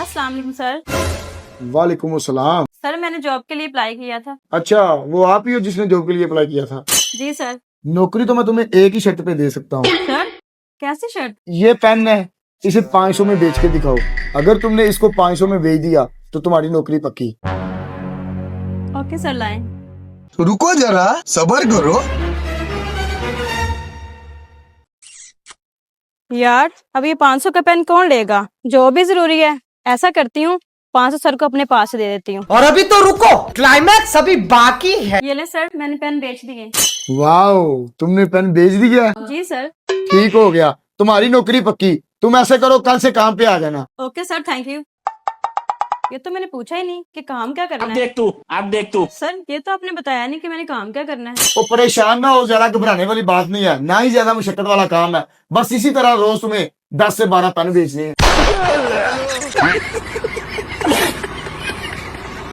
अस्सलाम वालेकुम सर। वालेकुम अस्सलाम। सर मैंने जॉब के लिए अप्लाई किया था। अच्छा, वो आप ही हो जिसने जॉब के लिए अप्लाई किया था? जी सर। नौकरी तो मैं तुम्हें एक ही शर्त पे दे सकता हूँ। सर कैसी शर्ट? ये पेन है, इसे 500 में बेच के दिखाओ। अगर तुमने इसको 500 में बेच दिया तो तुम्हारी नौकरी पक्की। ओके सर, लाएं। रुको जरा, सबर करो। यार अब ये 500 का पेन कौन लेगा? जॉब भी जरूरी है। ऐसा करती हूँ 500 सर को अपने पास से दे देती हूँ। और अभी तो रुको, क्लाइमैक्स अभी बाकी है। ये ले सर, मैंने पेन बेच दिए। वाओ, तुमने पेन बेच दिया? जी सर। ठीक हो गया, तुम्हारी नौकरी पक्की। तुम ऐसे करो, कल से काम पे आ जाना। Okay sir, thank you. ये तो मैंने पूछा ही नहीं कि काम क्या करना अब है। देख तू सर ये तो आपने बताया नहीं कि मैंने काम क्या करना है। वो परेशान ना हो, ज्यादा घबराने वाली बात नहीं है, ना ही ज्यादा मुशक्कत वाला काम है। बस इसी तरह रोज तुम्हें 10 से 12 पेन बेचने हैं।